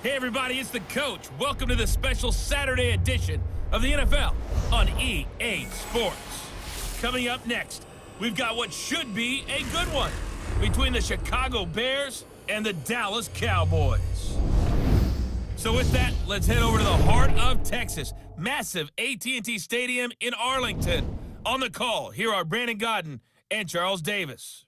Hey everybody, it's the coach. Welcome to the special Saturday edition of the NFL on EA Sports. Coming up next, we've got what should be a good one between the Chicago Bears and the Dallas Cowboys. So with that, let's head over to the heart of Texas, massive AT&T Stadium in Arlington. On the call, here are Brandon Godden and Charles Davis.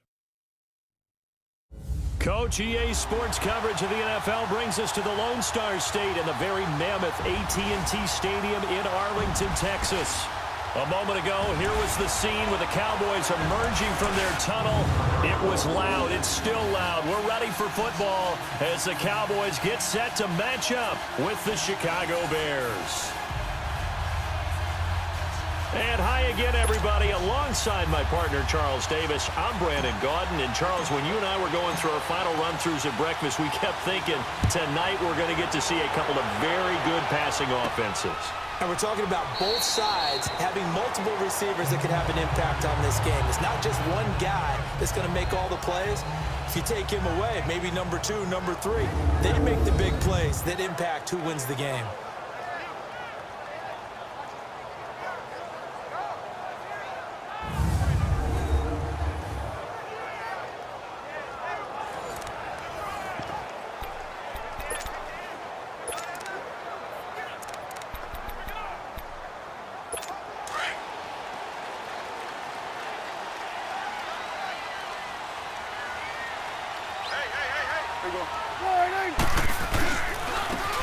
Coach, EA Sports coverage of the NFL brings us to the Lone Star State in the very mammoth AT&T Stadium in Arlington, Texas. A moment ago, here was the scene with the Cowboys emerging from their tunnel. It was loud. It's still loud. We're ready for football as the Cowboys get set to match up with the Chicago Bears. And hi again, everybody. Alongside my partner, Charles Davis, I'm Brandon Godden. And, Charles, when you and I were going through our final run-throughs at breakfast, we kept thinking tonight we're going to get to see a couple of very good passing offenses. And we're talking about both sides having multiple receivers that could have an impact on this game. It's not just one guy that's going to make all the plays. If you take him away, maybe number 2, number 3, they make the big plays that impact who wins the game.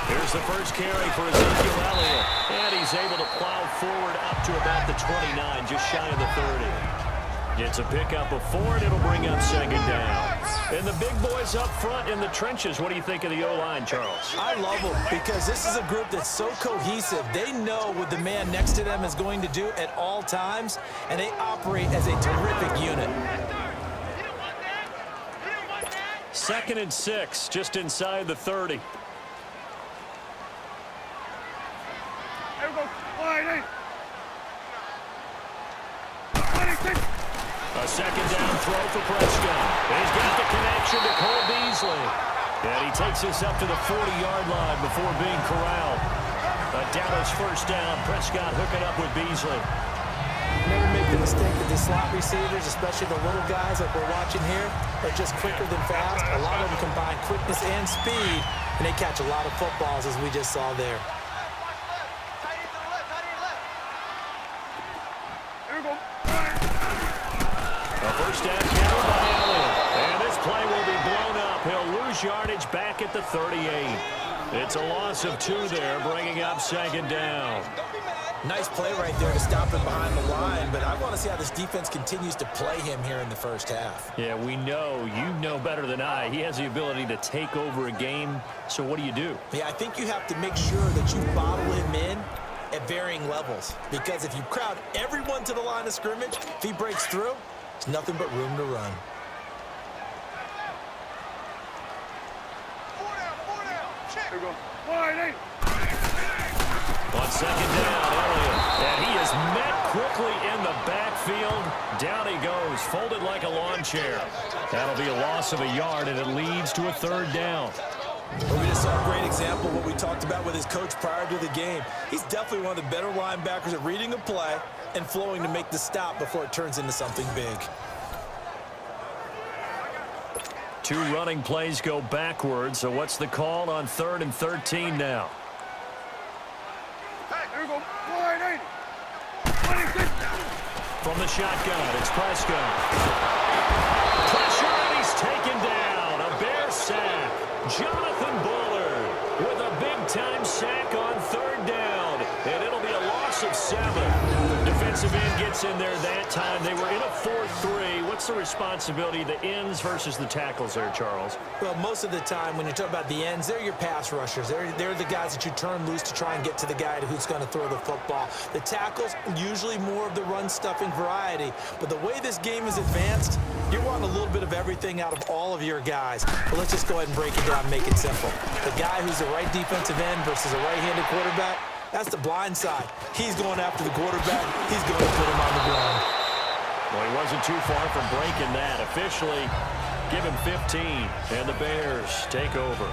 Here's the first carry for Ezekiel Elliott. And he's able to plow forward up to about the 29, just shy of the 30. Gets a pickup of 4, and it'll bring up second down. And the big boys up front in the trenches. What do you think of the O-line, Charles? I love them because this is a group that's so cohesive. They know what the man next to them is going to do at all times, and they operate as a terrific unit. 2nd and 6, just inside the 30. A second down throw for Prescott. He's got the connection to Cole Beasley. And he takes us up to the 40-yard line before being corralled. A Dallas first down. Prescott hooking up with Beasley. Never make the mistake that the slot receivers, especially the little guys like we're watching here, are just quicker than fast. A lot of them combine quickness and speed, and they catch a lot of footballs, as we just saw there. First down carry by Elliott. And this play will be blown up. He'll lose yardage back at the 38. It's a loss of 2 there, bringing up second down. Nice play right there to stop him behind the line, but I want to see how this defense continues to play him here in the first half. Yeah, we know. You know better than I. He has the ability to take over a game. So what do you do? Yeah, I think you have to make sure that you bottle him in at varying levels, because if you crowd everyone to the line of scrimmage, if he breaks through, there's nothing but room to run. On second down, Elliott. And he is met quickly in the backfield. Down he goes, folded like a lawn chair. That'll be a loss of a yard, and it leads to a 3rd down. Well, we just saw a great example of what we talked about with his coach prior to the game. He's definitely one of the better linebackers at reading a play and flowing to make the stop before it turns into something big. 2 running plays go backwards, so what's the call on 3rd and 13 now? From the shotgun, it's Prescott. Pressure, and he's taken down. A Bear sack. Jonathan Bullard with a big-time sack on 3rd down, and it'll be a loss of 7. Defensive end gets in there that time. They were in a 4-3. What's the responsibility of the ends versus the tackles there, Charles? Well, most of the time when you talk about the ends, they're your pass rushers. They're the guys that you turn loose to try and get to the guy who's going to throw the football. The tackles, usually more of the run-stuffing variety. But the way this game is advanced, you're wanting a little bit of everything out of all of your guys. But let's just go ahead and break it down and make it simple. The guy who's the right defensive end versus a right-handed quarterback, that's the blind side. He's going after the quarterback. He's going to put him on the ground. Well, he wasn't too far from breaking that. Officially, give him 15, and the Bears take over.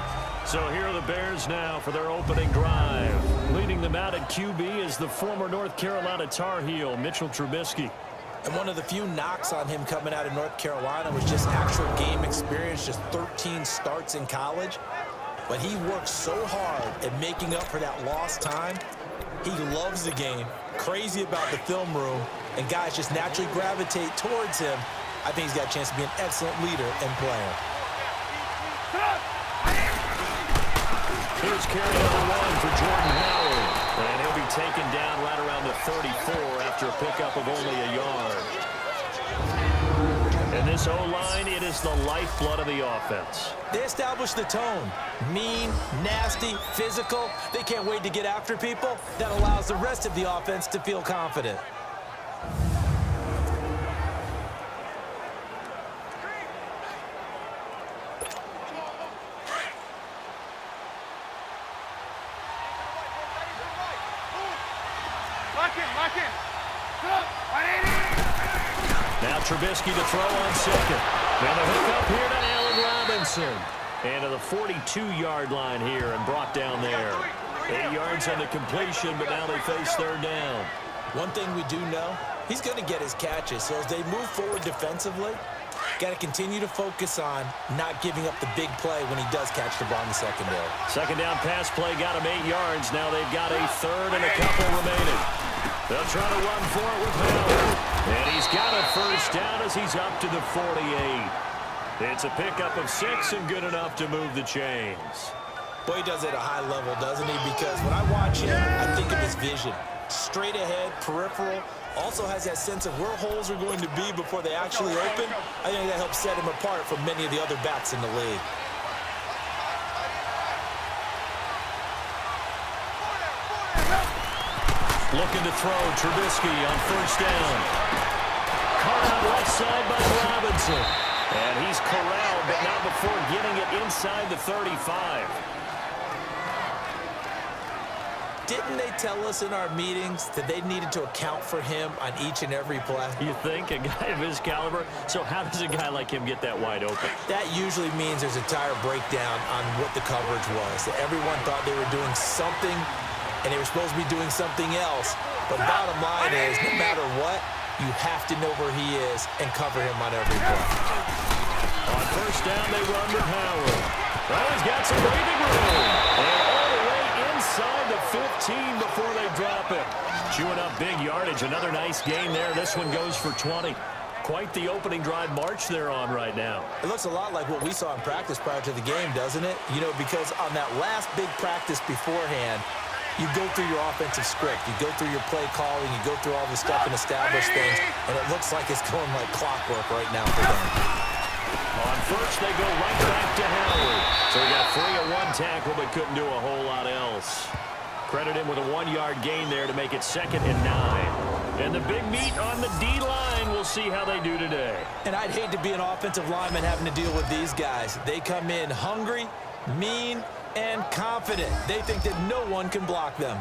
So here are the Bears now for their opening drive. Leading them out at QB is the former North Carolina Tar Heel, Mitchell Trubisky. And one of the few knocks on him coming out of North Carolina was just actual game experience, just 13 starts in college. But he worked so hard at making up for that lost time. He loves the game, crazy about the film room, and guys just naturally gravitate towards him. I think he's got a chance to be an excellent leader and player. Here's carry number 1 for Jordan Howard. And he'll be taken down right around the 34 after a pickup of only a yard. And this O-line, it is the lifeblood of the offense. They establish the tone. Mean, nasty, physical. They can't wait to get after people. That allows the rest of the offense to feel confident. Now Trubisky to throw on second. And a hook up here to Allen Robinson. And to the 42-yard line here and brought down there. 8 yards on the completion, but now they face third down. One thing we do know, he's going to get his catches. So as they move forward defensively, got to continue to focus on not giving up the big play when he does catch the ball in the secondary. Second down pass play got him 8 yards. Now they've got a third and a couple remaining. They'll try to run for it with Howard. And he's got a first down as he's up to the 48. It's a pickup of 6 and good enough to move the chains. Boy, he does it at a high level, doesn't he? Because when I watch him, I think of his vision. Straight ahead, peripheral. Also has that sense of where holes are going to be before they actually open. I think that helps set him apart from many of the other backs in the league. Looking to throw, Trubisky on first down. Caught out left side by Robinson. And he's corralled, but not before getting it inside the 35. Didn't they tell us in our meetings that they needed to account for him on each and every play? You think? A guy of his caliber? So how does a guy like him get that wide open? That usually means there's a tire breakdown on what the coverage was. That everyone thought they were doing something, and they were supposed to be doing something else. But bottom line is, no matter what, you have to know where he is and cover him on every play. On first down, they run with Howard. Well, he's got some breathing room. And all the way inside the 15 before they drop it. Chewing up big yardage. Another nice gain there. This one goes for 20. Quite the opening drive march they're on right now. It looks a lot like what we saw in practice prior to the game, doesn't it? You know, because on that last big practice beforehand, you go through your offensive script. You go through your play calling. You go through all the stuff and establish things. And it looks like it's going like clockwork right now for them. On first, they go right back to Howard. So he got 3 at 1 tackle, but couldn't do a whole lot else. Credit him with a 1-yard gain there to make it 2nd and 9. And the big meat on the D-line, we'll see how they do today. And I'd hate to be an offensive lineman having to deal with these guys. They come in hungry, mean, and confident. They think that no one can block them.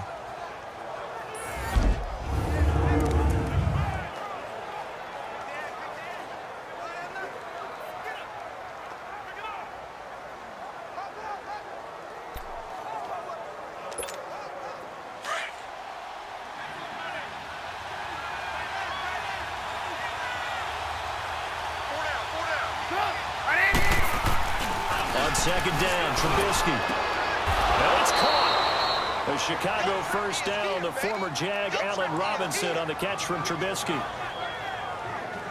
On second down, Trubisky. Now it's caught. A Chicago first down. The former Jag, Allen Robinson, on the catch from Trubisky.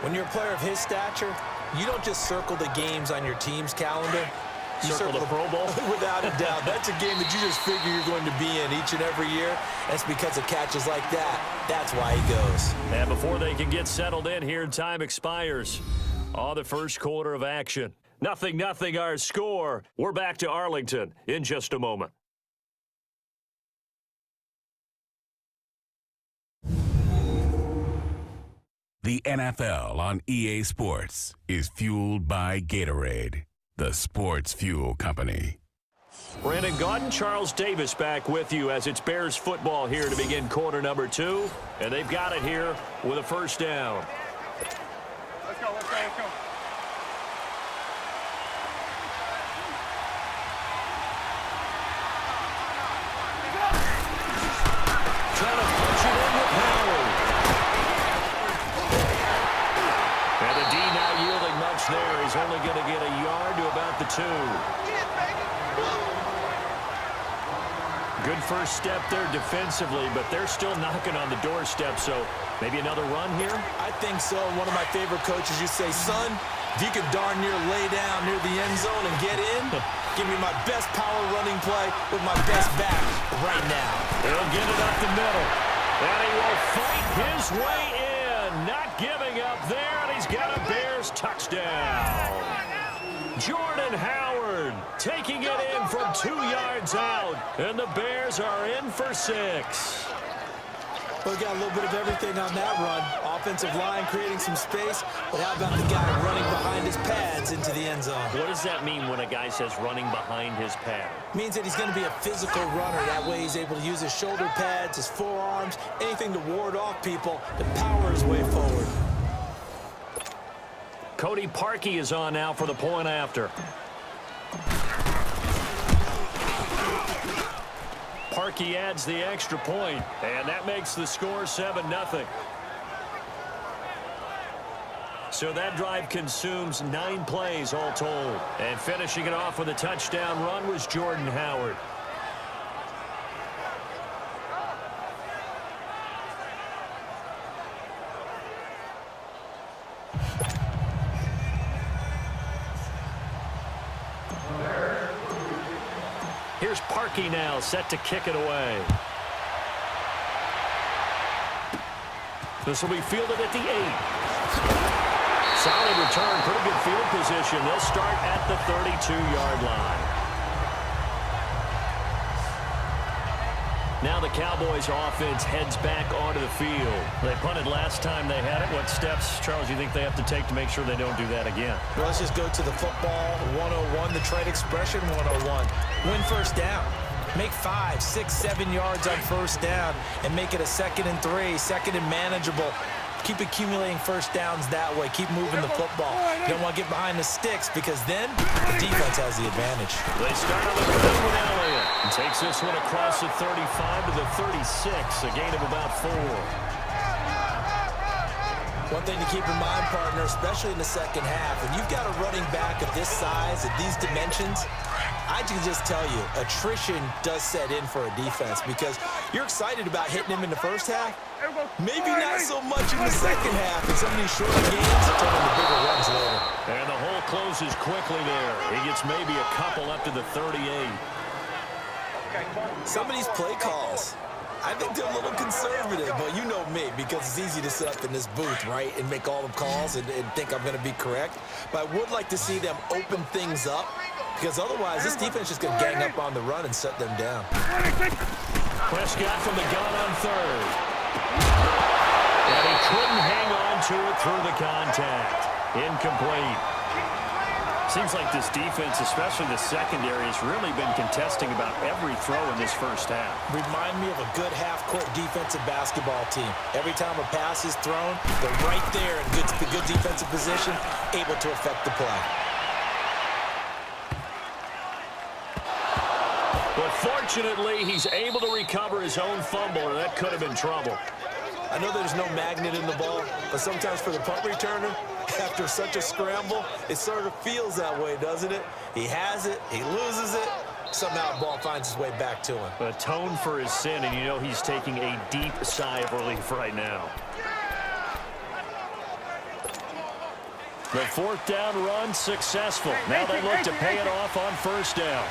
When you're a player of his stature, you don't just circle the games on your team's calendar. You Circle the Pro Bowl? Without a doubt. That's a game that you just figure you're going to be in each and every year. That's because of catches like that. That's why he goes. And before they can get settled in here, time expires. On the first quarter of action. 0-0 our score. We're back to Arlington in just a moment. The NFL on EA Sports is fueled by Gatorade, the sports fuel company. Brandon Gaudin, Charles Davis back with you as it's Bears football here to begin quarter number 2. And they've got it here with a first down. Let's go, let's go, let's go. there. He's only going to get a yard to about the 2. Good first step there defensively, but they're still knocking on the doorstep, so maybe another run here? I think so. One of my favorite coaches used to say, son, if you could darn near lay down near the end zone and get in, give me my best power running play with my best back right now. He'll get it up the middle, and he will fight his way in. Not giving up there, and he's got a Bears touchdown. Jordan Howard taking it in from 2 yards out, and the Bears are in for 6. We got a little bit of everything on that run. Offensive line creating some space, but how about the guy running behind his pads into the end zone? What does that mean when a guy says running behind his pad? Means that he's going to be a physical runner. That way he's able to use his shoulder pads, his forearms, anything to ward off people to power his way forward. Cody Parkey is on now for the point after. Parkey adds the extra point, and that makes the score 7-0. So that drive consumes 9 plays all told. And finishing it off with a touchdown run was Jordan Howard. Here's Parkey now, set to kick it away. This will be fielded at the 8. Solid return, pretty good field position. They'll start at the 32-yard line. Now the Cowboys offense heads back onto the field. They punted last time they had it. What steps, Charles, do you think they have to take to make sure they don't do that again? Well, let's just go to the football 101, the trade expression 101. Win first down. Make 5, 6, 7 yards on first down and make it a 2nd and 3, 2nd and manageable. Keep accumulating first downs that way. Keep moving the football. You don't want to get behind the sticks because then the defense has the advantage. They start on the ground with Elliott. And takes this one across the 35 to the 36, a gain of about 4. One thing to keep in mind, partner, especially in the second half, when you've got a running back of this size, at these dimensions, I can just tell you, attrition does set in for a defense because you're excited about hitting him in the first half. Maybe not so much in the second half. And some of these shorter games turn into bigger runs later. And the hole closes quickly there. He gets maybe a couple up to the 38. Some of these play calls, I think they're a little conservative, but you know me, because it's easy to sit up in this booth, right, and make all the calls and think I'm going to be correct. But I would like to see them open things up, because otherwise this defense is going to gang up on the run and shut them down. Prescott from the gun on 3rd. And he couldn't hang on to it through the contact. Incomplete. Seems like this defense, especially the secondary, has really been contesting about every throw in this first half. Remind me of a good half-court defensive basketball team. Every time a pass is thrown, they're right there in good defensive position, able to affect the play. But fortunately, he's able to recover his own fumble, or that could have been trouble. I know there's no magnet in the ball, but sometimes for the punt returner, after such a scramble, it sort of feels that way, doesn't it? He has it, he loses it, somehow the ball finds its way back to him. Atone for his sin, and you know he's taking a deep sigh of relief right now. The 4th down run successful. Now they look to pay it off on first down.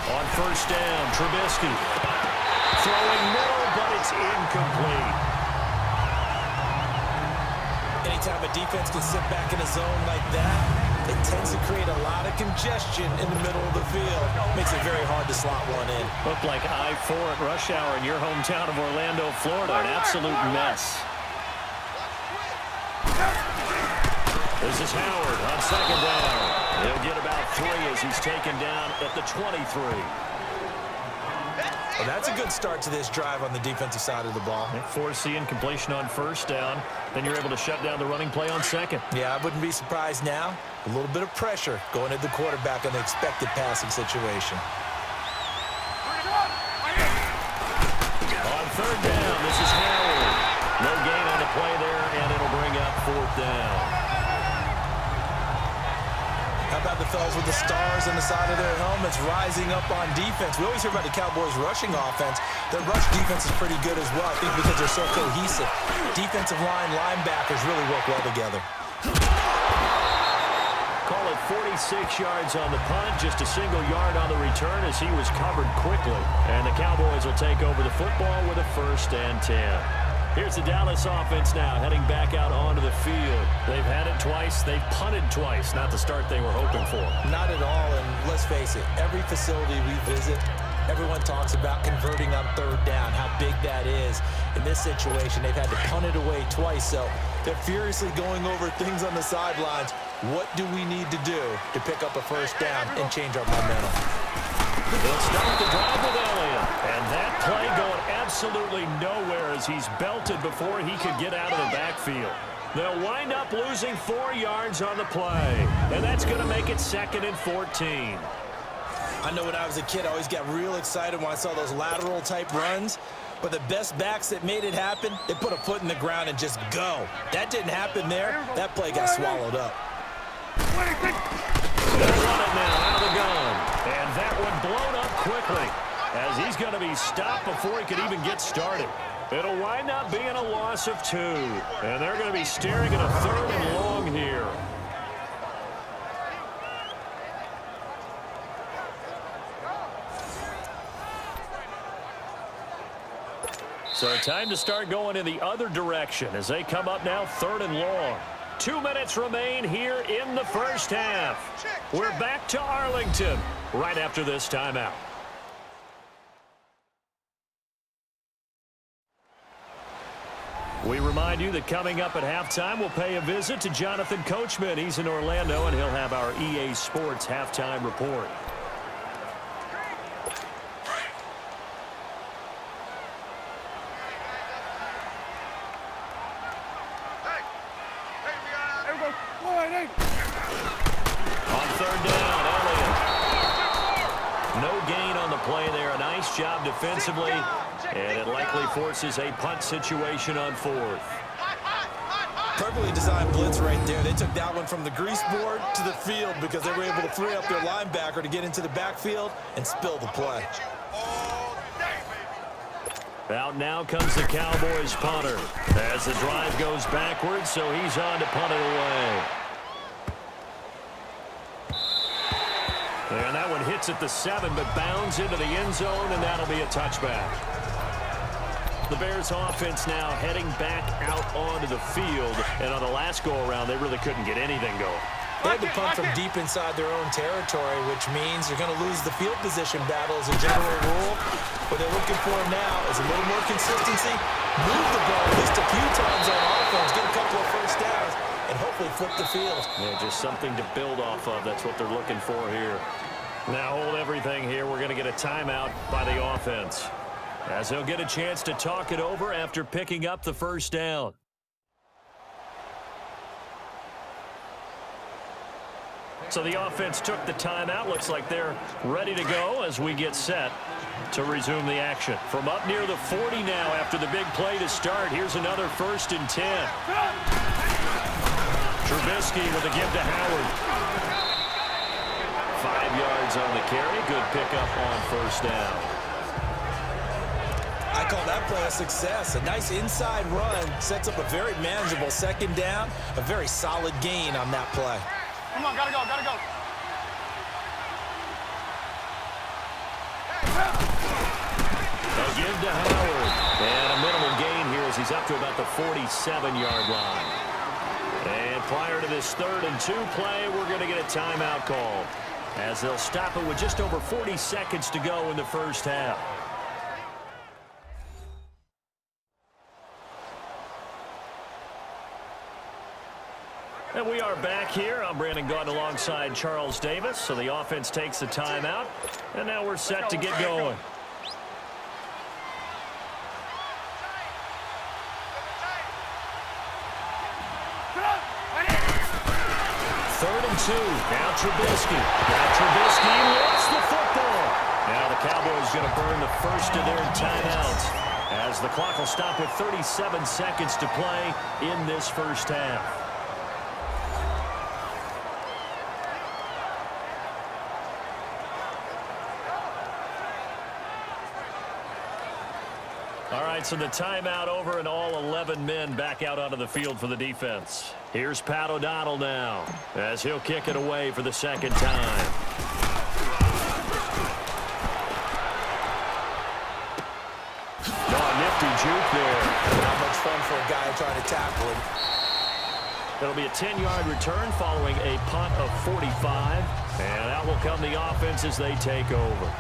On first down, Trubisky throwing middle, but it's incomplete. Anytime a defense can sit back in a zone like that, it tends to create a lot of congestion in the middle of the field. Makes it very hard to slot one in. Looked like I-4 at rush hour in your hometown of Orlando, Florida. An absolute mess. This is Howard on second down. He'll get about 3 as he's taken down at the 23. Well, that's a good start to this drive on the defensive side of the ball. Force the incompletion on first down. Then you're able to shut down the running play on second. Yeah, I wouldn't be surprised now. A little bit of pressure going at the quarterback on the expected passing situation. NFLs with the stars on the side of their helmets rising up on defense. We always hear about the Cowboys' rushing offense. Their rush defense is pretty good as well, I think, because they're so cohesive. Defensive line, linebackers really work well together. Call it 46 yards on the punt, just a single yard on the return as he was covered quickly. And the Cowboys will take over the football with a 1st and 10. Here's the Dallas offense now, heading back out onto the field. They've had it twice. They've punted twice. Not the start they were hoping for. Not at all, and let's face it, every facility we visit, everyone talks about converting on 3rd down, how big that is. In this situation, they've had to punt it away twice, so they're furiously going over things on the sidelines. What do we need to do to pick up a 1st down and change our momentum? They'll start the drive with Elliott. And that play going absolutely nowhere as he's belted before he could get out of the backfield. They'll wind up losing 4 yards on the play. And that's going to make it 2nd and 14. I know when I was a kid, I always got real excited when I saw those lateral type runs. But the best backs that made it happen, they put a foot in the ground and just go. That didn't happen there. That play got swallowed up. They'll run it now out of the gun. And that one blown up quickly as he's going to be stopped before he could even get started. It'll wind up being a loss of 2. And they're going to be staring at a 3rd and long here. So time to start going in the other direction as they come up now 3rd and long. 2 minutes remain here in the 1st half. We're back to Arlington right after this timeout. We remind you that coming up at halftime, we'll pay a visit to Jonathan Coachman. He's in Orlando, and he'll have our EA Sports halftime report. On 3rd down, Elliott. No gain on the play there. A nice job defensively. And it likely forces a punt situation on 4th. Perfectly designed blitz right there. They took that one from the grease board to the field because they were able to free up their linebacker to get into the backfield and spill the play. Out now comes the Cowboys punter as the drive goes backwards, so he's on to punt it away. And that one hits at the 7, but bounds into the end zone, and that'll be a touchback. The Bears offense now heading back out onto the field, and on the last go-around, they really couldn't get anything going. They had to punt from deep inside their own territory, which means they're going to lose the field position battle as a general rule. What they're looking for now is a little more consistency, move the ball at least a few times on offense, get a couple of 1st downs, and hopefully flip the field. Yeah, just something to build off of. That's what they're looking for here. Now hold everything here. We're going to get a timeout by the offense, as they'll get a chance to talk it over after picking up the 1st down. So the offense took the timeout. Looks like they're ready to go as we get set to resume the action. From up near the 40 now after the big play to start. Here's another 1st and 10. Trubisky with a give to Howard. 5 yards on the carry. Good pickup on 1st down. I call that play a success. A nice inside run sets up a very manageable 2nd down. A very solid gain on that play. Come on, gotta go, gotta go. A give to Howard. And a minimal gain here as he's up to about the 47-yard line. And prior to this 3rd and 2 play, we're going to get a timeout call, as they'll stop it with just over 40 seconds to go in the 1st half. And we are back here. I'm Brandon Gaunt alongside Charles Davis. So the offense takes the timeout, and now we're set to get going. Third and 2. Now Trubisky. Trubisky lifts the football. Now the Cowboys going to burn the first of their timeouts, as the clock will stop with 37 seconds to play in this 1st half. All right, so the timeout over and all 11 men back out onto the field for the defense. Here's Pat O'Donnell now as he'll kick it away for the second time. Oh, nifty juke there. Not much fun for a guy trying to tackle him. It'll be a 10-yard return following a punt of 45. And out will come the offense as they take over.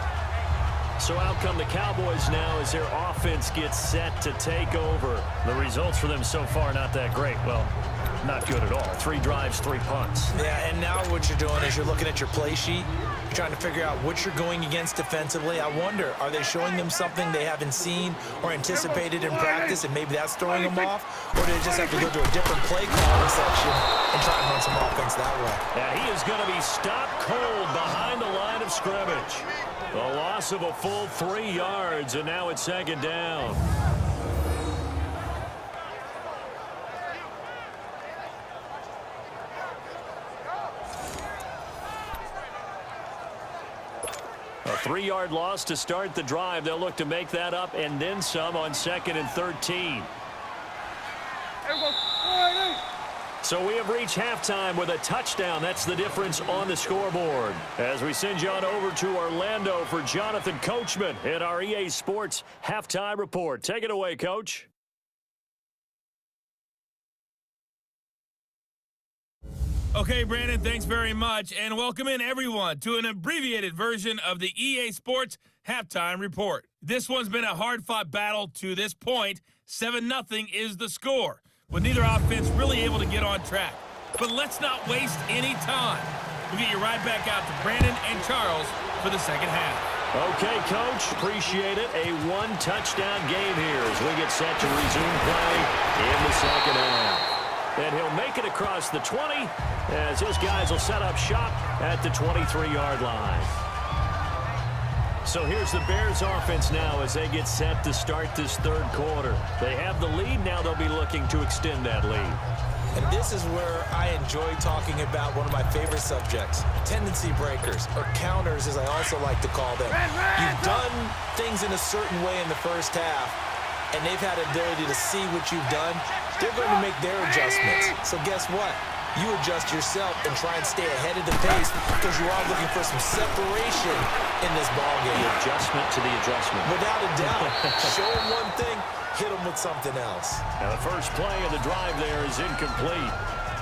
So out come the Cowboys now as their offense gets set to take over. The results for them so far not that great. Well, not good at all. 3 drives, 3 punts. Yeah, and now what you're doing is you're looking at your play sheet. You're trying to figure out what you're going against defensively. I wonder, are they showing them something they haven't seen or anticipated in practice, and maybe that's throwing them off? Or do they just have to go to a different play calling section and try and run some offense that way? And he is going to be stopped cold behind the line of scrimmage. A loss of a full 3 yards, and now it's second down. A 3-yard loss to start the drive. They'll look to make that up and then some on 2nd and 13. So we have reached halftime with a touchdown. That's the difference on the scoreboard. As we send you on over to Orlando for Jonathan Coachman in our EA Sports Halftime Report. Take it away, Coach. Okay, Brandon, thanks very much, and welcome in everyone to an abbreviated version of the EA Sports Halftime Report. This one's been a hard-fought battle to this point. 7-0 is the score, with neither offense really able to get on track. But let's not waste any time. We'll get you right back out to Brandon and Charles for the second half. Okay, Coach, appreciate it. A 1-touchdown game here as we get set to resume play in the second half. And he'll make it across the 20 as his guys will set up shop at the 23-yard line. So here's the Bears offense now as they get set to start this third quarter. They have the lead. Now they'll be looking to extend that lead. And this is where I enjoy talking about one of my favorite subjects, tendency breakers, or counters as I also like to call them. You've done things in a certain way in the first half, and they've had the ability to see what you've done. They're going to make their adjustments. So guess what? You adjust yourself and try and stay ahead of the pace because you are looking for some separation in this ballgame. The adjustment to the adjustment. Without a doubt. Show them one thing, hit them with something else. Now the first play of the drive there is incomplete.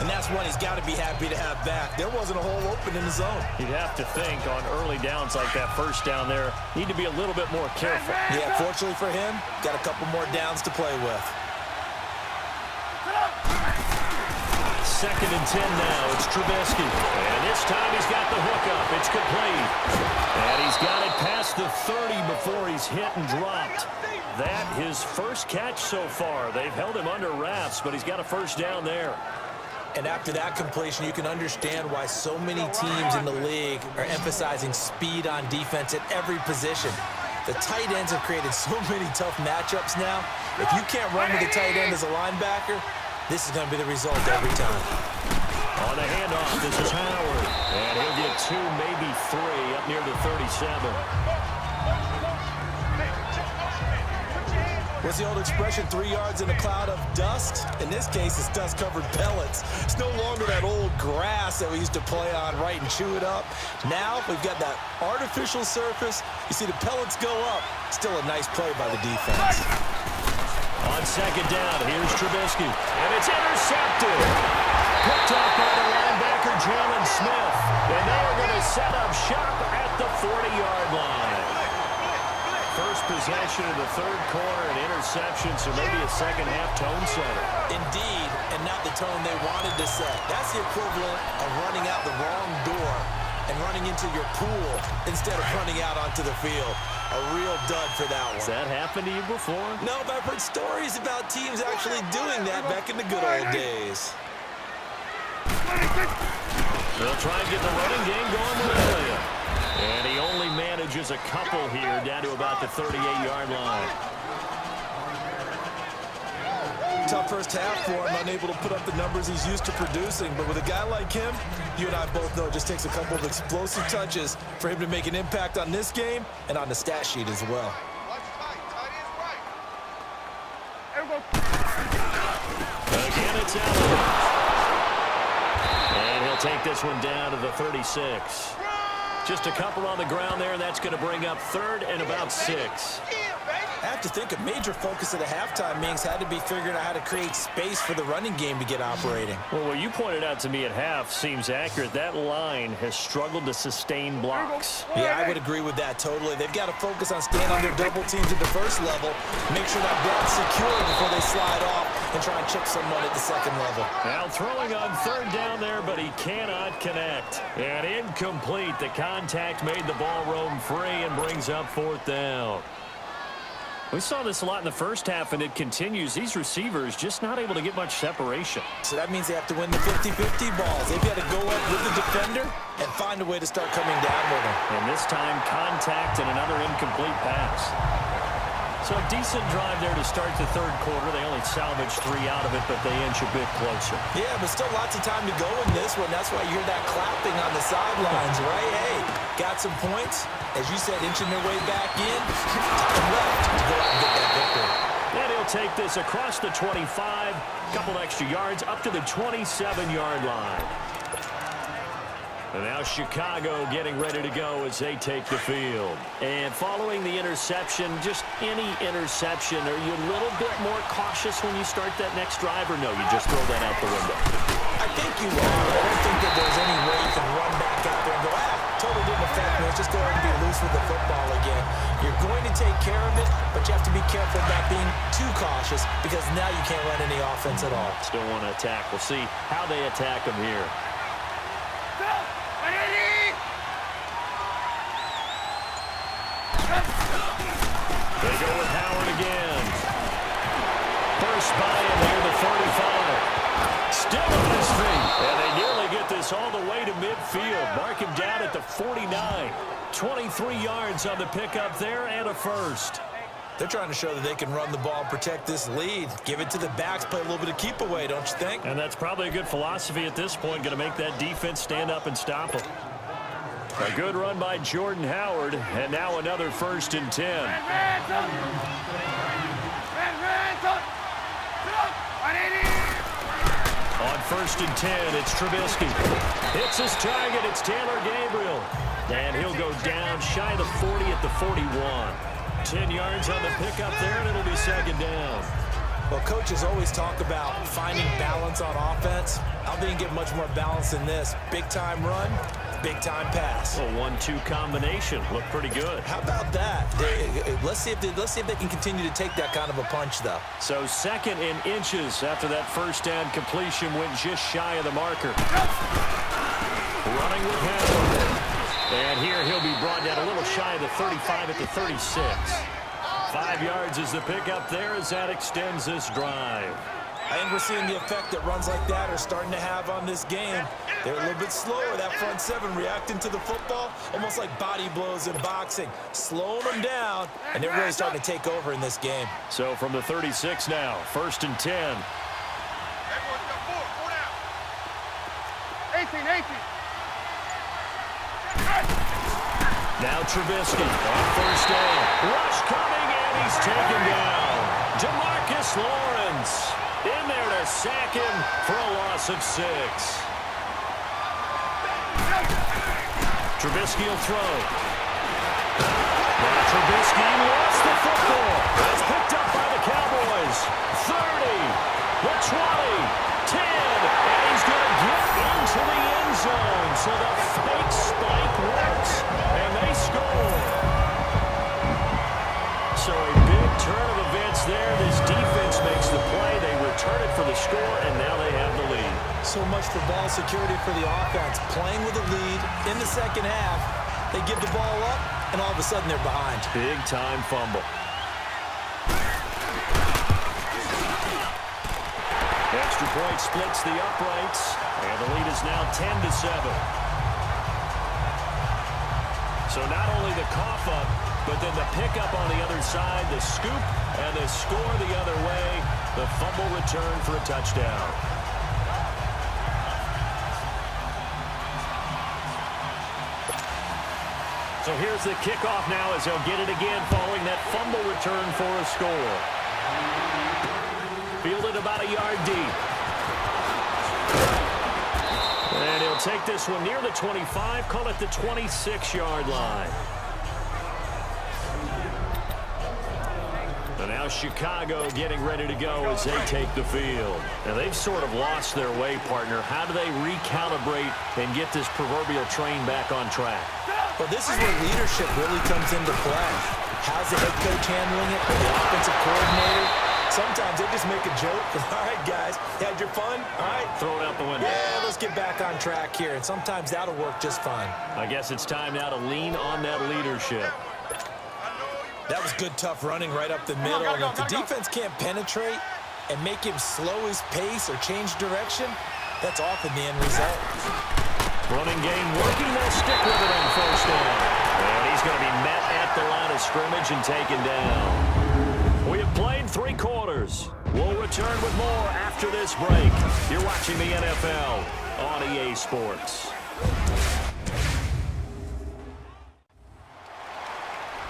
And that's one he's got to be happy to have back. There wasn't a hole open in the zone. You'd have to think on early downs like that first down there, need to be a little bit more careful. Yeah, fortunately for him, got a couple more downs to play with. 2nd and 10 now. It's Trubisky. And this time he's got the hook up. It's complete. And he's got it past the 30 before he's hit and dropped. That his first catch so far. They've held him under wraps, but he's got a first down there. And after that completion, you can understand why so many teams in the league are emphasizing speed on defense at every position. The tight ends have created so many tough matchups now. If you can't run with the tight end as a linebacker, this is going to be the result every time. On the handoff, this is Howard. And he'll get 2, maybe 3 up near the 37. What's the old expression, 3 yards in a cloud of dust? In this case, it's dust-covered pellets. It's no longer that old grass that we used to play on, right, and chew it up. Now we've got that artificial surface. You see the pellets go up. Still a nice play by the defense. On 2nd down, here's Trubisky. And it's intercepted. Picked up by the linebacker, Jalen Smith. And they are going to set up shop at the 40-yard line. First possession of the third quarter, an interception, so maybe a second-half tone setter. Indeed, and not the tone they wanted to set. That's the equivalent of running out the wrong door and running into your pool instead of running out onto the field. A real dud for that one. Has that happened to you before? No, but I've heard stories about teams actually doing that back in the good old days. They'll try and get the running game going with Elliott. And he only manages a couple here down to about the 38-yard line. Tough first half for him, unable to put up the numbers he's used to producing. But with a guy like him, you and I both know it just takes a couple of explosive touches for him to make an impact on this game and on the stat sheet as well. selling. And he'll take this one down to the 36. Just a couple on the ground there, and that's going to bring up 3rd and about 6. I have to think a major focus at the halftime meetings had to be figuring out how to create space for the running game to get operating. Well, what you pointed out to me at half seems accurate. That line has struggled to sustain blocks. Yeah, I would agree with that totally. They've got to focus on staying on their double teams at the first level, make sure that block's secure before they slide off and try and chip someone at the second level. Now throwing on 3rd down there, but he cannot connect. And incomplete. The contact made the ball roam free and brings up 4th down. We saw this a lot in the first half, and it continues. These receivers just not able to get much separation. So that means they have to win the 50-50 balls. They've got to go up with the defender and find a way to start coming down with him. And this time, contact and another incomplete pass. So a decent drive there to start the 3rd quarter. They only salvaged 3 out of it, but they inch a bit closer. Yeah, but still lots of time to go in this one. That's why you hear that clapping on the sidelines, right? Hey, got some points. As you said, inching their way back in and left to go out and get that victory. And he'll take this across the 25, couple extra yards up to the 27-yard line. And now Chicago getting ready to go as they take the field. And following the interception, just any interception, are you a little bit more cautious when you start that next drive, or no, you just throw that out the window? I think you are. I don't think that there's any way you can run back out there and go, totally didn't affect me. Let's just go ahead and be loose with the football again. You're going to take care of it, but you have to be careful about being too cautious because now you can't run any offense at all. Still want to attack. We'll see how they attack them here. They go with Howard again. First by him near the 35. Still on his feet. And they nearly get this all the way to midfield. Mark him down at the 49. 23 yards on the pickup there and a first. They're trying to show that they can run the ball and protect this lead. Give it to the backs, play a little bit of keep away, don't you think? And that's probably a good philosophy at this point. Going to make that defense stand up and stop them. A good run by Jordan Howard, and now another 1st and 10. On 1st and 10, it's Trubisky. Hits his target, it's Taylor Gabriel. And he'll go down shy of the 40 at the 41. 10 yards on the pickup there, and it'll be 2nd down. Well, coaches always talk about finding balance on offense. I don't think you get much more balance than this. Big-time run, big-time pass. A 1-2 combination. Looked pretty good. How about that? Let's see if they can continue to take that kind of a punch, though. So 2nd and inches after that 1st down completion went just shy of the marker. Running with Howard. And here he'll be brought down a little shy of the 35 at the 36. 5 yards is the pickup there as that extends this drive. I think we're seeing the effect that runs like that are starting to have on this game. They're a little bit slower, that front 7 reacting to the football, almost like body blows in boxing, slowing them down, and they're really starting to take over in this game. So from the 36 now, 1st and 10. Everyone's got 4 down. 18. Now Trubisky on 1st down. Rush coming, and he's taken down. DeMarcus Lawrence in there to sack him for a loss of 6. Trubisky will throw. Now Trubisky lost the football. It's picked up by the Cowboys. 30, the 20, 10, and he's going to get into the end zone. So the fake spike works, and they score. So a big turn of events there. This defense makes the play. They return it for the score, and now they have the lead. So much for ball security for the offense. Playing with a lead in the second half, they give the ball up, and all of a sudden they're behind. Big-time fumble. Extra point splits the uprights, and the lead is now 10-7. So not only the cough up, but then the pickup on the other side, the scoop, and the score the other way. The fumble return for a touchdown. So here's the kickoff now as they'll get it again following that fumble return for a score. Fielded about a yard deep. And he'll take this one near the 25, call it the 26-yard line. And now Chicago getting ready to go as they take the field. Now they've sort of lost their way, partner. How do they recalibrate and get this proverbial train back on track? Well, this is where leadership really comes into play. How's the head coach handling it, or the offensive coordinator? Sometimes they just make a joke. All right, guys, had your fun? All right. Throw it out the window. Yeah, let's get back on track here. And sometimes that'll work just fine. I guess it's time now to lean on that leadership. That was good, tough running right up the middle. And if the defense can't penetrate and make him slow his pace or change direction, that's often the end result. Running game working. They'll stick with it on first down. And he's going to be met at the line of scrimmage and taken down. We have played 3 quarters. We'll return with more after this break. You're watching the NFL on EA Sports.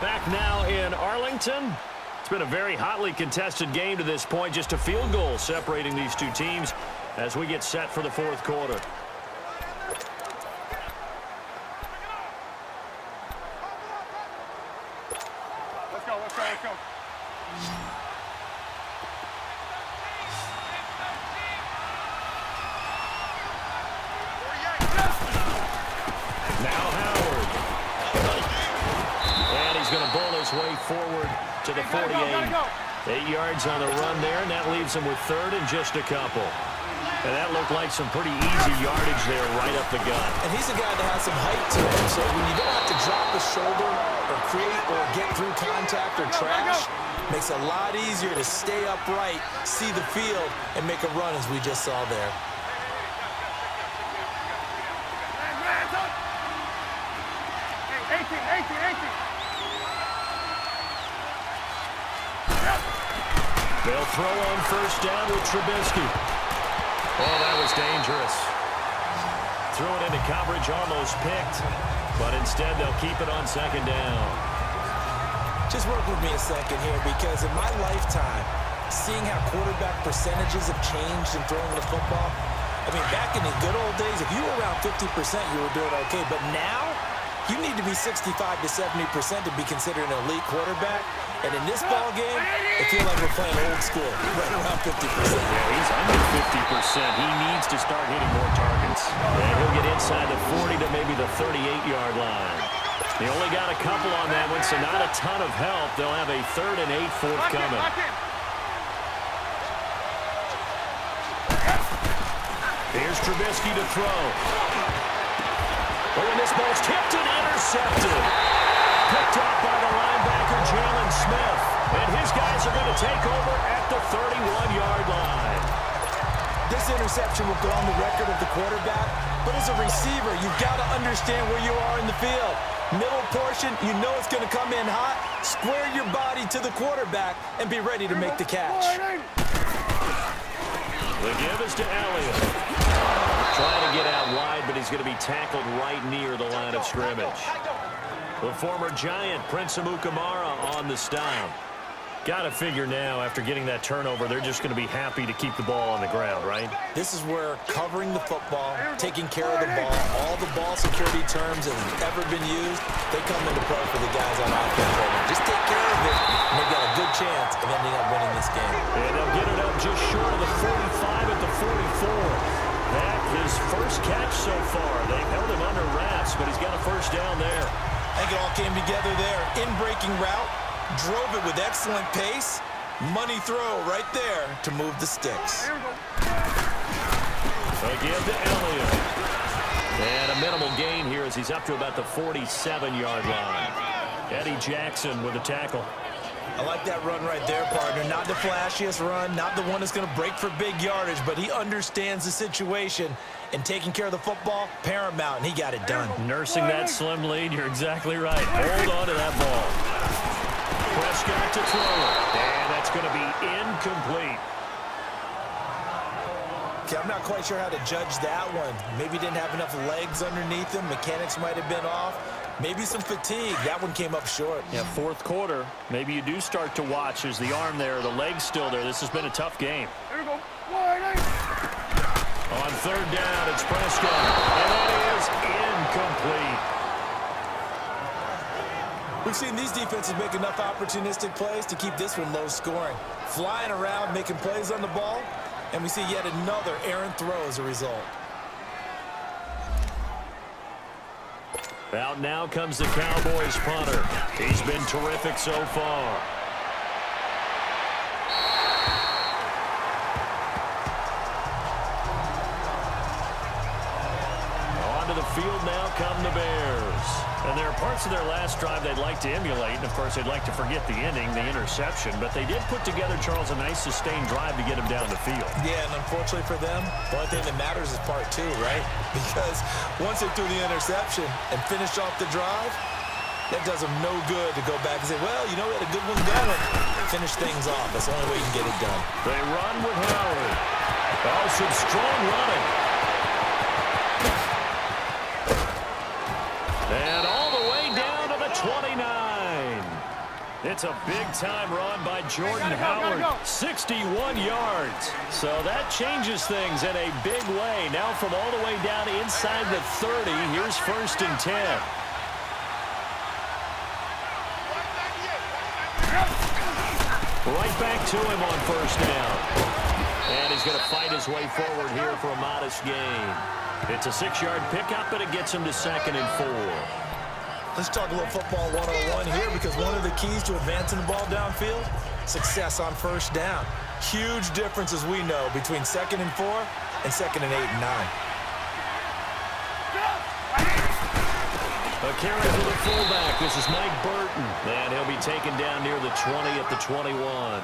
Back now in Arlington. It's been a very hotly contested game to this point. Just a field goal separating these two teams as we get set for the 4th quarter. Let's go, let's go, let's go. Now Howard. And he's going to bowl his way forward to the 48. 8 yards on the run there, and that leaves him with 3rd and just a couple. And that looked like some pretty easy yardage there right up the gut. And he's a guy that has some height to him, so when you don't have to drop a shoulder or create or get through contact or trash, makes it a lot easier to stay upright, see the field, and make a run as we just saw there. They'll throw on first down with Trubisky. Oh, that was dangerous. Threw it into coverage, almost picked, but instead they'll keep it on 2nd down. Just work with me a second here, because in my lifetime, seeing how quarterback percentages have changed in throwing the football, I mean, back in the good old days, if you were around 50%, you were doing okay. But now, you need to be 65 to 70% to be considered an elite quarterback. And in this ball game, it feels like we're playing old school, right around 50%. Yeah, he's under 50%. He needs to start hitting more targets. And he'll get inside the 40 to maybe the 38-yard line. He only got a couple on that one, so not a ton of help. They'll have a 3rd and 8 forthcoming. Here's Trubisky to throw. Oh, and this ball's tipped and intercepted. Picked off by the linebacker, Jalen Smith. And his guys are going to take over at the 31-yard line. This interception will go on the record of the quarterback, but as a receiver, you've got to understand where you are in the field. Middle portion, you know it's going to come in hot. Square your body to the quarterback and be ready to make the catch. The give is to Elliott. Trying to get out wide, but he's going to be tackled right near the line of scrimmage. The former Giant, Prince Amukamara, on the stop. Got to figure now, after getting that turnover, they're just going to be happy to keep the ball on the ground, right? This is where covering the football, taking care of the ball, all the ball security terms that have ever been used, they come into play for the guys on offense. Just take care of it, and they've got a good chance of ending up winning this game. And they'll get it up just short of the 45 at the 44. That his first catch so far. They've held him under wraps, but he's got a first down there. I think it all came together there. In-breaking route, drove it with excellent pace. Money throw right there to move the sticks. Again to Elliott. And a minimal gain here as he's up to about the 47-yard line. Eddie Jackson with a tackle. I like that run right there, partner. Not the flashiest run, not the one that's going to break for big yardage, but he understands the situation, and taking care of the football, paramount, and he got it done. Nursing that slim lead, you're exactly right. Hold on to that ball. Prescott to throw it, and that's going to be incomplete. Okay, I'm not quite sure how to judge that one. Maybe didn't have enough legs underneath him. Mechanics might have been off. Maybe some fatigue. That one came up short. Yeah, 4th quarter. Maybe you do start to watch as the arm there, the leg's still there. This has been a tough game. Here we go. On third down, it's Prescott, and that is incomplete. We've seen these defenses make enough opportunistic plays to keep this one low scoring. Flying around, making plays on the ball, and we see yet another errant throw as a result. Out now comes the Cowboys punter. He's been terrific so far. Onto the field now come the Bears. And there are parts of their last drive they'd like to emulate, and of course they'd like to forget the inning, the interception, but they did put together, Charles, a nice sustained drive to get him down the field. Yeah, and unfortunately for them, the only thing that matters is part two, right? Because once they threw the interception and finished off the drive, that does them no good to go back and say, well, you know, we had a good one going. Finish things off. That's the only way you can get it done. They run with Howard. Oh, some strong running. And all the way down to the 29. It's a big-time run by Jordan Howard. 61 yards. So that changes things in a big way. Now from all the way down inside the 30, here's 1st and 10. Right back to him on 1st down. And he's going to fight his way forward here for a modest gain. It's a 6-yard pickup, but it gets him to 2nd and 4. Let's talk a little football 101 here, because one of the keys to advancing the ball downfield, success on 1st down. Huge difference, as we know, between 2nd and 4 and 2nd and 8 and 9. A carry for the fullback. This is Mike Burton. And he'll be taken down near the 20 at the 21.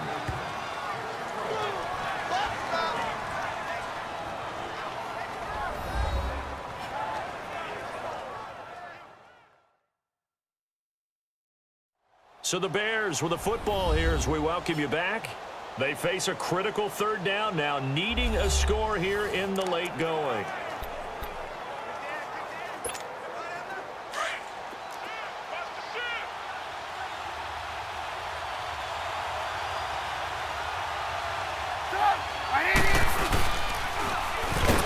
So the Bears with the football here as we welcome you back. They face a critical 3rd down now, needing a score here in the late going.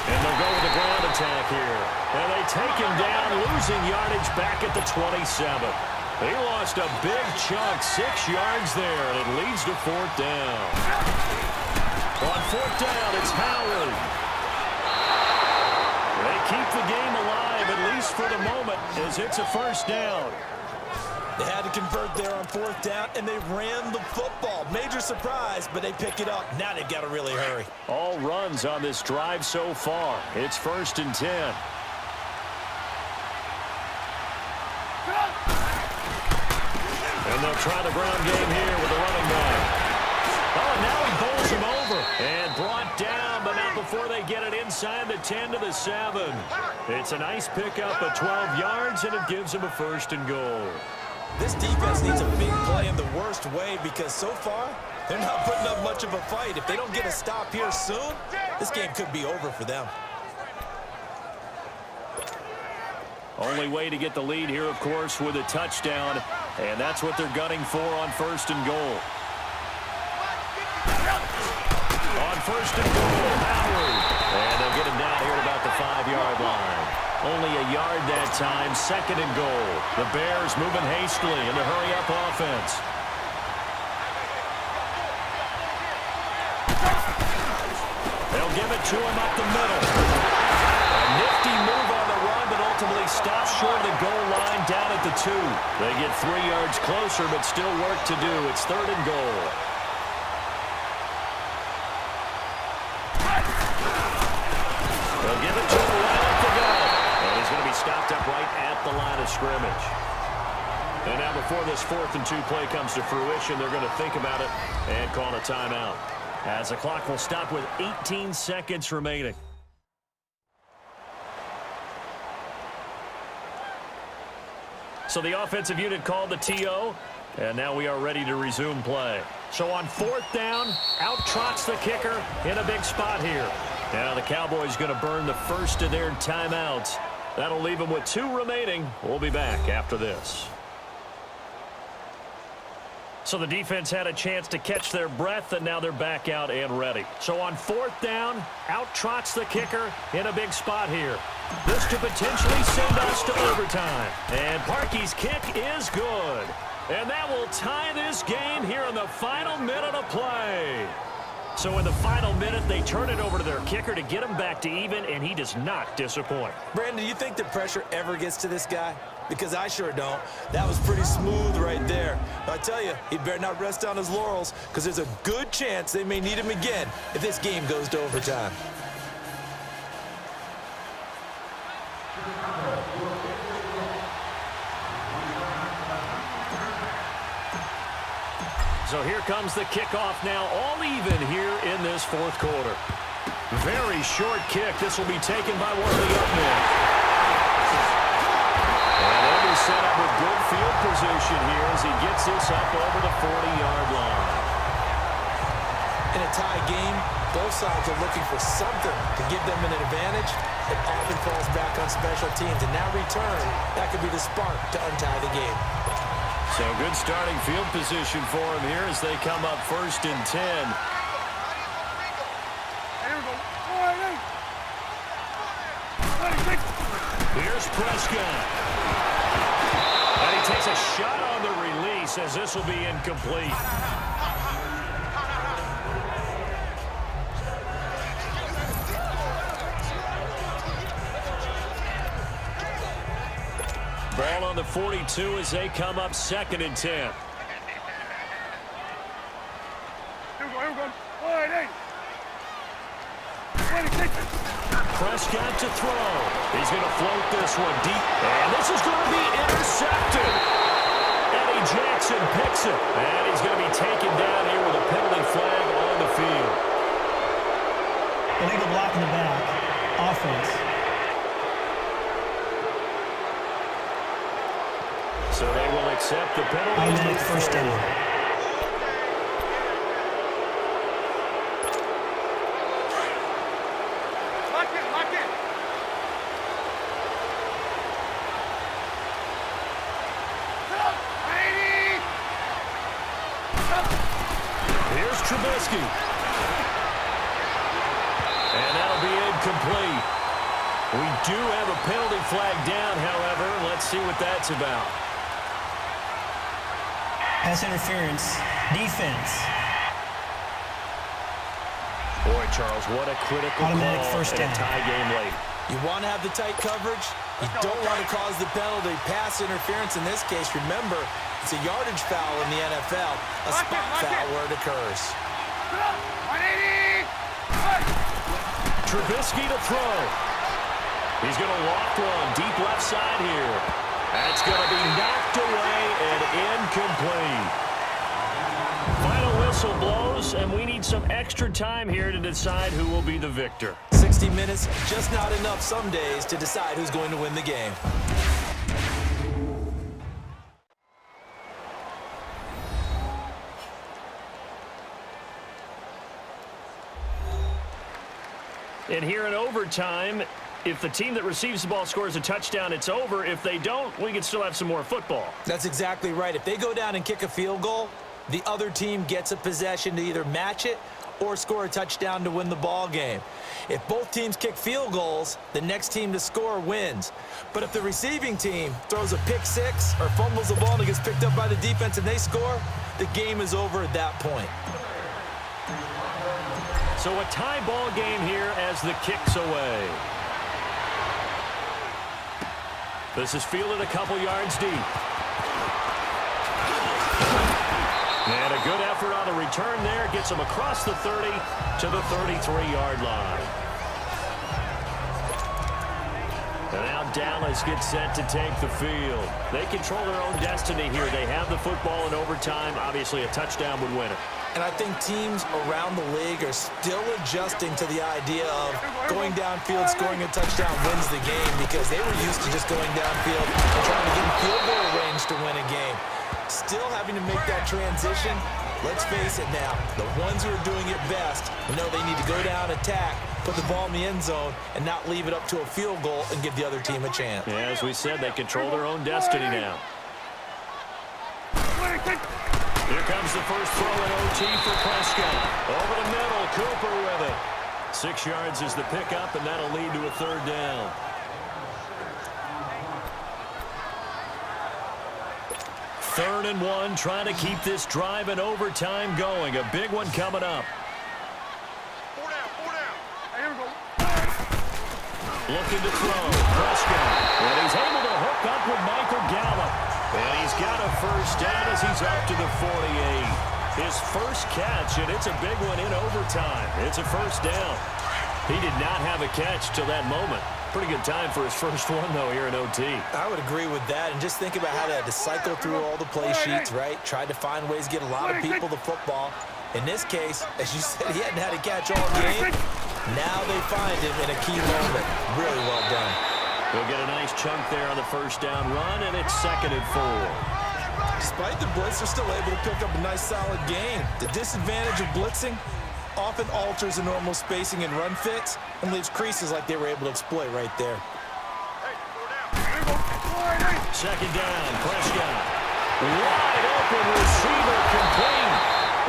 And they'll go with the ground attack here. And they take him down, losing yardage back at the 27. He lost a big chunk, 6 yards there, and it leads to 4th down. On 4th down, it's Howard. They keep the game alive, at least for the moment, as it's a 1st down. They had to convert there on 4th down, and they ran the football. Major surprise, but they pick it up. Now they've got to really hurry. All runs on this drive so far. It's 1st and 10. And they'll try the ground game here with the running back. Oh, and now he bowls him over. And brought down, but not before they get it inside the 10 to the 7. It's a nice pickup of 12 yards, and it gives him a 1st and goal. This defense needs a big play in the worst way, because so far, they're not putting up much of a fight. If they don't get a stop here soon, this game could be over for them. Only way to get the lead here, of course, with a touchdown. And that's what they're gunning for on 1st and goal. On 1st and goal, Howard. And they'll get him down here at about the 5-yard line. Only a yard that time, 2nd and goal. The Bears moving hastily in the hurry-up offense. They'll give it to him up the middle. A nifty move on the run, but ultimately stops short of the goal line down at the 2. They get 3 yards closer, but still work to do. It's 3rd and goal. They'll give it to him right up the gut. And he's going to be stopped up right at the line of scrimmage. And now before this 4th and 2 play comes to fruition, they're going to think about it and call a timeout, as the clock will stop with 18 seconds remaining. So the offensive unit called the TO, and now we are ready to resume play. So on 4th down, out trots the kicker in a big spot here. Now the Cowboys going to burn the first of their timeouts. That'll leave them with 2 remaining. We'll be back after this. So the defense had a chance to catch their breath, and now they're back out and ready. So on 4th down, out trots the kicker in a big spot here. This could potentially send us to overtime. And Parkey's kick is good. And that will tie this game here in the final minute of play. So in the final minute, they turn it over to their kicker to get him back to even, and he does not disappoint. Brandon, do you think the pressure ever gets to this guy? Because I sure don't. That was pretty smooth right there. But I tell you, he better not rest on his laurels, because there's a good chance they may need him again if this game goes to overtime. So here comes the kickoff now, all even here in this 4th quarter. Very short kick. This will be taken by one of the up men. And they'll be set up with good field position here as he gets this up over the 40-yard line. In a tie game, both sides are looking for something to give them an advantage. It often falls back on special teams, and now return, that could be the spark to untie the game. So good starting field position for him here as they come up 1st and 10. Here's Prescott. And he takes a shot on the release as this will be incomplete. Ball on the 42 as they come up 2nd and 10. Here we go. Prescott to throw. He's going to float this one deep. And this is going to be intercepted. Eddie Jackson picks it. And he's going to be taken down here with a penalty flag on the field. Illegal block in the back. Offense. So they will accept the penalty. Automatic first down. Lock it. Here's Trubisky. And that'll be incomplete. We do have a penalty flag down, however. Let's see what that's about. Pass interference. Defense. Boy, Charles, what a critical Automatic call first in a down. tie game late. You want to have the tight coverage. You don't want to cause the penalty. Pass interference in this case, remember, it's a yardage foul in the NFL, a spot foul where it occurs. Trubisky to throw. He's going to loft one deep left side here. That's going to be knocked away and incomplete. Final whistle blows, and we need some extra time here to decide who will be the victor. 60 minutes, just not enough some days to decide who's going to win the game. And here in overtime, if the team that receives the ball scores a touchdown, it's over. If they don't, we can still have some more football. That's exactly right. If they go down and kick a field goal, the other team gets a possession to either match it or score a touchdown to win the ball game. If both teams kick field goals, the next team to score wins. But if the receiving team throws a pick six or fumbles the ball and it gets picked up by the defense and they score, the game is over at that point. So a tie ball game here as the kick's away. This is fielded a couple yards deep. And a good effort on the return there. Gets him across the 30 to the 33-yard line. And now Dallas gets set to take the field. They control their own destiny here. They have the football in overtime. Obviously, a touchdown would win it. And I think teams around the league are still adjusting to the idea of going downfield, scoring a touchdown wins the game, because they were used to just going downfield and trying to get in field goal range to win a game. Still having to make that transition. Let's face it now, the ones who are doing it best know they need to go down, attack, put the ball in the end zone, and not leave it up to a field goal and give the other team a chance. Yeah, as we said, they control their own destiny now. Here comes the first throw in OT for Prescott. Over the middle, Cooper with it. 6 yards is the pickup, and that'll lead to a third down. Third and 1, trying to keep this drive in overtime going. A big one coming up. 4 down, 4 down. Hey, here we go. Looking to throw. Prescott. And he's able to hook up with Michael Gallup. And he's got a first down as he's up to the 48. His first catch, and it's a big one in overtime. It's a first down. He did not have a catch till that moment. Pretty good time for his first one, though, here in OT. I would agree with that. And just think about how they had to cycle through all the play sheets, right? Tried to find ways to get a lot of people the football. In this case, as you said, he hadn't had a catch all game. Now they find him in a key moment. Really well done. They'll get a nice chunk there on the first down run, and it's 2nd and 4. Despite the blitz, they're still able to pick up a nice, solid gain. The disadvantage of blitzing often alters the normal spacing and run fits and leaves creases like they were able to exploit right there. Hey, 4 down. Here we go. 2nd down, Prescott. Wide open receiver complete.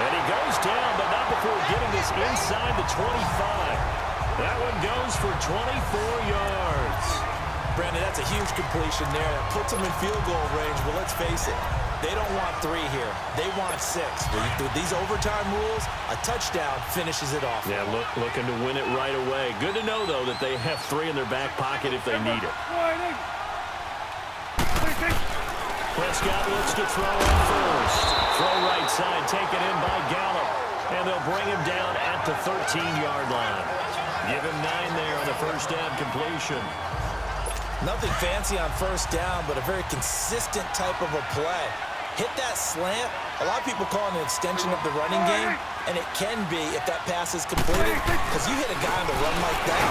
And he goes down, but not before getting this inside the 25. That one goes for 24 yards. Brandon, that's a huge completion there. That puts them in field goal range, but let's face it, they don't want 3 here. They want 6. With these overtime rules, a touchdown finishes it off. Yeah, looking to win it right away. Good to know, though, that they have 3 in their back pocket if they need it. Prescott looks to throw on first. Throw right side, taken in by Gallup. And they'll bring him down at the 13-yard line. Give him 9 there on the first down completion. Nothing fancy on first down, but a very consistent type of a play. Hit that slant. A lot of people call it an extension of the running game, and it can be if that pass is completed, because you hit a guy on the run like that,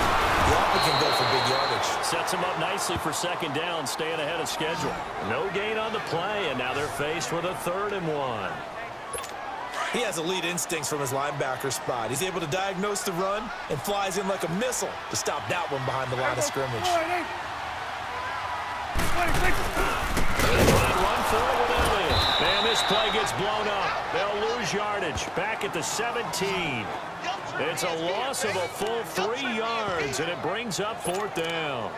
you often can go for big yardage. Sets him up nicely for 2nd down, staying ahead of schedule. No gain on the play, and now they're faced with a 3rd and 1. He has elite instincts from his linebacker spot. He's able to diagnose the run and flies in like a missile to stop that one behind the line of scrimmage. Run for it with Elliott. And this play gets blown up. They'll lose yardage. Back at the 17. It's a loss of a full 3 yards, and it brings up 4th down.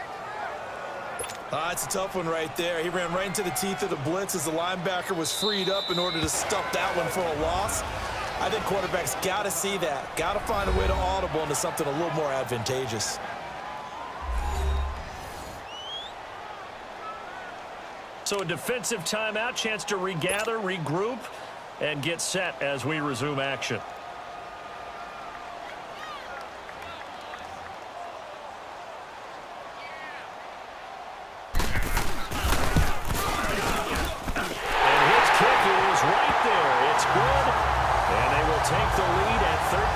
It's a tough one right there. He ran right into the teeth of the blitz as the linebacker was freed up in order to stop that one for a loss. I think quarterbacks got to see that. Got to find a way to audible into something a little more advantageous. So a defensive timeout, chance to regather, regroup, and get set as we resume action. And his kick is right there. It's good, and they will take the lead at 13-10.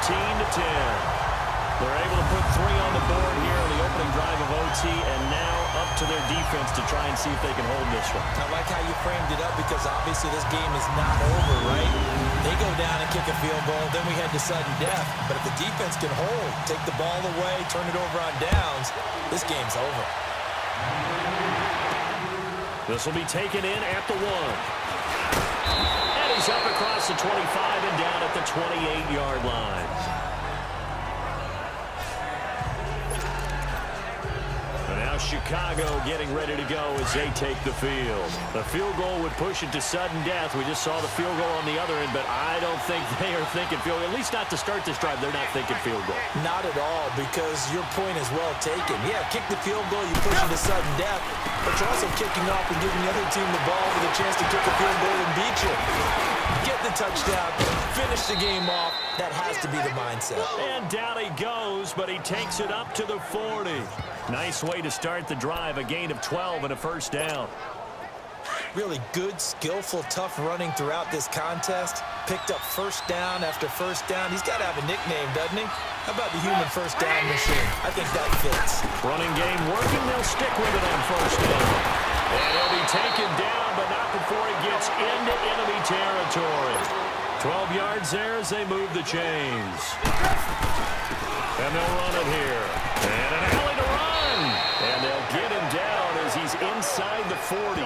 They're able to put 3 on the board here on the opening drive of OT, and now up to their defense to try and see if they can hold this one. I like how you framed it up, because obviously this game is not over, right? They go down and kick a field goal, then we head to sudden death. But if the defense can hold, take the ball away, turn it over on downs, this game's over. This will be taken in at the 1. And he's up across the 25 and down at the 28-yard line. Chicago getting ready to go as they take the field. The field goal would push it to sudden death. We just saw the field goal on the other end, but I don't think they are thinking field goal. At least not to start this drive. They're not thinking field goal. Not at all, because your point is well taken. Yeah, kick the field goal, you push it to sudden death, but you're also kicking off and giving the other team the ball with a chance to kick a field goal and beat you. Get the touchdown, finish the game off. That has to be the mindset. And down he goes, but he takes it up to the 40. Nice way to start the drive, a gain of 12 and a first down. Really good, skillful, tough running throughout this contest. Picked up first down after first down. He's got to have a nickname, doesn't he? How about the human first down machine? I think that fits. Running game working. They'll stick with it on first down. And he'll be taken down, but not before he gets into enemy territory. 12 yards there as they move the chains. And they'll run it here. And an alley to run. And they'll get him down as he's inside the 40.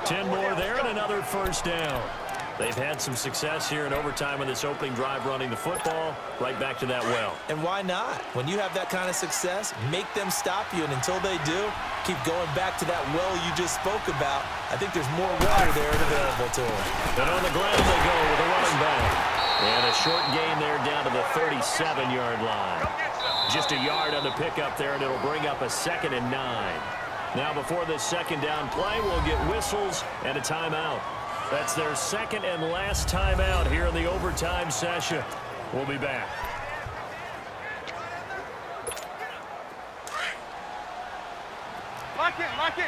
10 more there and another first down. They've had some success here in overtime in this opening drive running the football right back to that well. And why not? When you have that kind of success, make them stop you, and until they do, keep going back to that well you just spoke about. I think there's more water there and available to them. And on the ground they go with a running back. And a short gain there down to the 37-yard line. Just a yard on the pickup there, and it'll bring up a 2nd and 9. Now before this second down play, we'll get whistles and a timeout. That's their second and last timeout here in the overtime session. We'll be back. Lock in, lock in.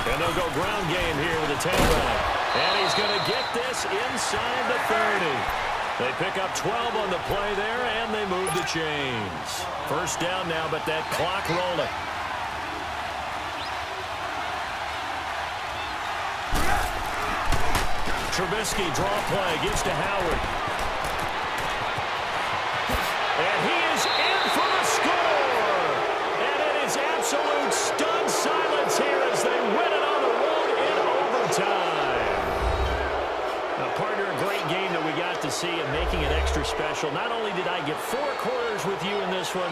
And they'll go ground game here with a tailback. And he's going to get this inside the 30. They pick up 12 on the play there, and they move the chains. First down now, but that clock rolling. Trubisky draw play, gives to Howard. And he is in for the score! And it is absolute stunned silence here as they win it on the road in overtime. Now, partner, a great game that we got to see and making it extra special. Not only did I get 4 quarters with you in this one,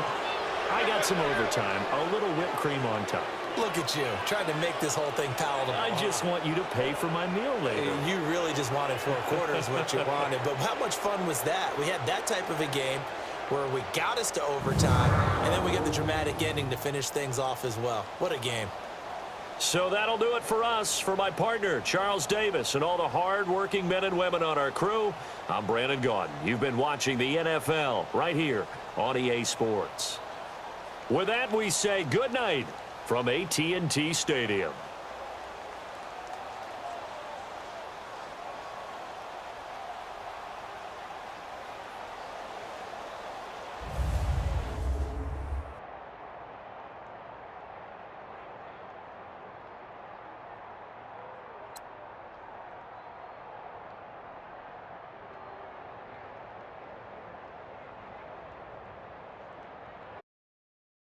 I got some overtime, a little whipped cream on top. Look at you, trying to make this whole thing palatable. I just want you to pay for my meal later. You really just wanted 4 quarters what you wanted. But how much fun was that? We had that type of a game where we got us to overtime, and then we get the dramatic ending to finish things off as well. What a game. So that'll do it for us. For my partner, Charles Davis, and all the hard-working men and women on our crew, I'm Brandon Gaudin. You've been watching the NFL right here on EA Sports. With that, we say good night from AT&T Stadium.